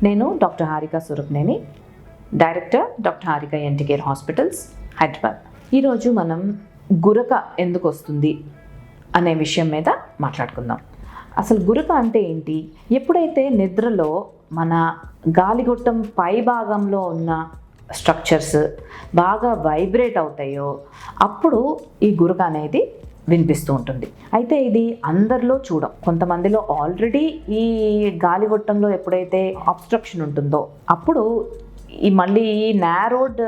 నేను doctor Harika Surapaneni, director doctor Harika ENT care hospitals, Hyderabad. ఈరోజు మనం గురక ఎందుకు వస్తుంది అనే విషయం మీద మాట్లాడుకుందాం. అసలు గురక అంటే ఏంటి? ఎప్పుడైతే నిద్రలో మన గాలిగొట్టం పై భాగంలో ఉన్న స్ట్రక్చర్స్ బాగా వైబ్రేట్ అవుతాయో అప్పుడు ఈ గురక అనేది వినిపిస్తూ ఉంటుంది. అయితే ఇది అందరిలో చూడం. కొంతమందిలో ఆల్రెడీ ఈ గాలిగొట్టంలో ఎప్పుడైతే అబ్స్ట్రక్షన్ ఉంటుందో అప్పుడు మళ్ళీ ఈ నారోడ్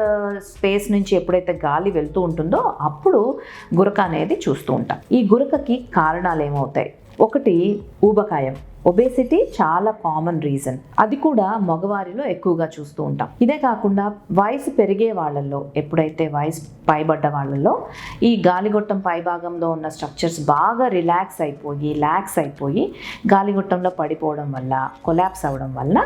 స్పేస్ నుంచి ఎప్పుడైతే గాలి వెళ్తూ ఉంటుందో అప్పుడు గురక అనేది చూస్తూ ఉంటాం. ఈ గురకకి కారణాలు ఏమవుతాయి? ఒకటి, ఊబకాయం. ఒబేసిటీ చాలా కామన్ రీజన్. అది కూడా మగవారిలో ఎక్కువగా చూస్తూ ఉంటాం. ఇదే కాకుండా వయసు పెరిగే వాళ్ళల్లో, ఎప్పుడైతే వయసు పైబడ్డ వాళ్ళల్లో ఈ గాలిగొట్టం పైభాగంలో ఉన్న స్ట్రక్చర్స్ బాగా రిలాక్స్ అయిపోయి గాలిగొట్టంలో పడిపోవడం వల్ల, కొలాప్స్ అవ్వడం వల్ల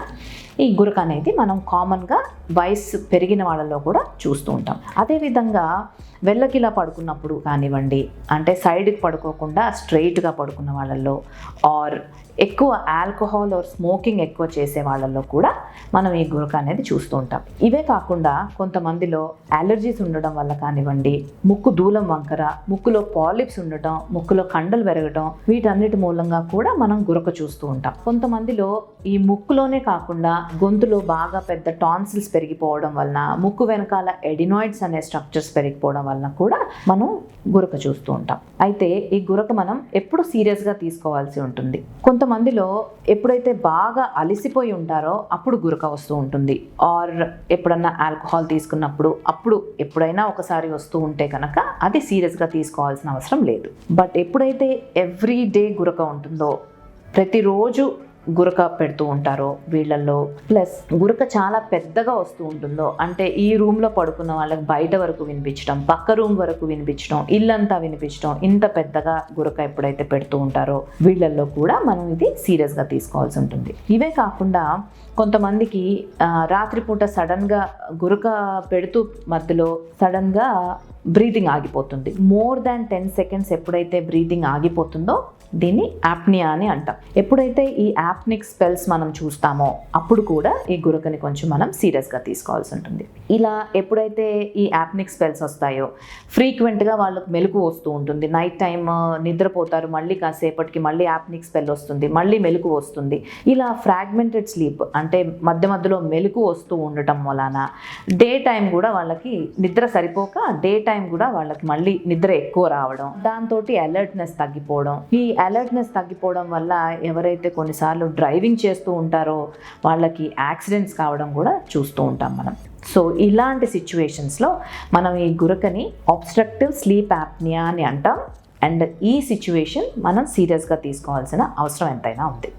ఈ గురక అనేది మనం కామన్గా వయసు పెరిగిన వాళ్ళలో కూడా చూస్తూ ఉంటాం. అదేవిధంగా వెళ్ళకిలా పడుకున్నప్పుడు కానివ్వండి, అంటే సైడ్కి పడుకోకుండా స్ట్రైట్గా పడుకున్న వాళ్ళల్లో, ఆర్ ఎక్కువ ఆల్కహాల్ ఆర్ స్మోకింగ్ ఎక్కువ చేసే వాళ్ళల్లో కూడా మనం ఈ గురక అనేది చూస్తూ ఉంటాం. ఇవే కాకుండా కొంతమందిలో అలర్జీస్ ఉండడం వల్ల కానివ్వండి, ముక్కు దూలం వంకర, ముక్కులో పాలిప్స్ ఉండటం, ముక్కులో కండలు పెరగటం, వీటన్నిటి మూలంగా కూడా మనం గురక చూస్తూ ఉంటాం. కొంతమందిలో ఈ ముక్కులోనే కాకుండా గొంతులో బాగా పెద్ద టాన్సిల్స్ పెరిగిపోవడం వలన, ముక్కు వెనకాల ఎడినాయిడ్స్ అనే స్ట్రక్చర్స్ పెరిగిపోవడం వలన కూడా మనం గురక చూస్తూ ఉంటాం. అయితే ఈ గురక మనం ఎప్పుడు సీరియస్గా తీసుకోవాల్సి ఉంటుంది. కొంతమందిలో ఎప్పుడైతే బాగా అలసిపోయి ఉంటారో అప్పుడు గురక వస్తూ ఉంటుంది, ఆర్ ఎప్పుడన్నా ఆల్కహాల్ తీసుకున్నప్పుడు అప్పుడు ఎప్పుడైనా ఒకసారి వస్తూ ఉంటే కనుక అది సీరియస్గా తీసుకోవాల్సిన అవసరం లేదు. బట్ ఎప్పుడైతే ఎవ్రీ డే గురక ఉంటుందో, ప్రతిరోజు గురక పెడుతూ ఉంటారో వీళ్ళల్లో, ప్లస్ గురక చాలా పెద్దగా వస్తూ ఉంటుందో, అంటే ఈ రూమ్లో పడుకున్న వాళ్ళకి బయట వరకు వినిపించడం, పక్క రూమ్ వరకు వినిపించడం, ఇల్లంతా వినిపించడం, ఇంత పెద్దగా గురక ఎప్పుడైతే పెడుతూ ఉంటారో వీళ్ళల్లో కూడా మనం ఇది సీరియస్గా తీసుకోవాల్సి ఉంటుంది. ఇవే కాకుండా కొంతమందికి రాత్రిపూట సడన్గా గురక పెడుతూ మధ్యలో సడన్గా బ్రీతింగ్ ఆగిపోతుంది. మోర్ దాన్ 10 seconds ఎప్పుడైతే బ్రీతింగ్ ఆగిపోతుందో దీన్ని యాప్నియా అని అంటాం. ఎప్పుడైతే ఈ యాప్నిక్ స్పెల్స్ మనం చూస్తామో అప్పుడు కూడా ఈ గురకని కొంచెం మనం సీరియస్గా తీసుకోవాల్సి ఉంటుంది. ఇలా ఎప్పుడైతే ఈ యాప్నిక్ స్పెల్స్ వస్తాయో ఫ్రీక్వెంట్గా వాళ్ళకి మెలకు వస్తూ ఉంటుంది. నైట్ టైం నిద్రపోతారు, మళ్ళీ కాసేపటికి మళ్ళీ యాప్నిక్ స్పెల్ వస్తుంది, మళ్ళీ మెలకు వస్తుంది. ఇలా ఫ్రాగ్మెంటెడ్ స్లీప్, అంటే మధ్య మధ్యలో మెలకు వస్తూ ఉండటం వలన డే టైం కూడా వాళ్ళకి నిద్ర సరిపోక డే టైం కూడా వాళ్ళకి మళ్ళీ నిద్ర ఎక్కువ రావడం, దాంతో అలర్ట్నెస్ తగ్గిపోవడం. ఈ అలర్ట్నెస్ తగ్గిపోవడం వల్ల ఎవరైతే కొన్నిసార్లు డ్రైవింగ్ చేస్తూ ఉంటారో వాళ్ళకి యాక్సిడెంట్స్ కావడం కూడా చూస్తూ ఉంటాం మనం. సో ఇలాంటి సిచ్యువేషన్స్లో మనం ఈ గురకని అబ్స్ట్రక్టివ్ స్లీప్ యాప్నియా అని అంటాం. అండ్ ఈ సిచ్యువేషన్ మనం సీరియస్గా తీసుకోవాల్సిన అవసరం ఎంతైనా ఉంది.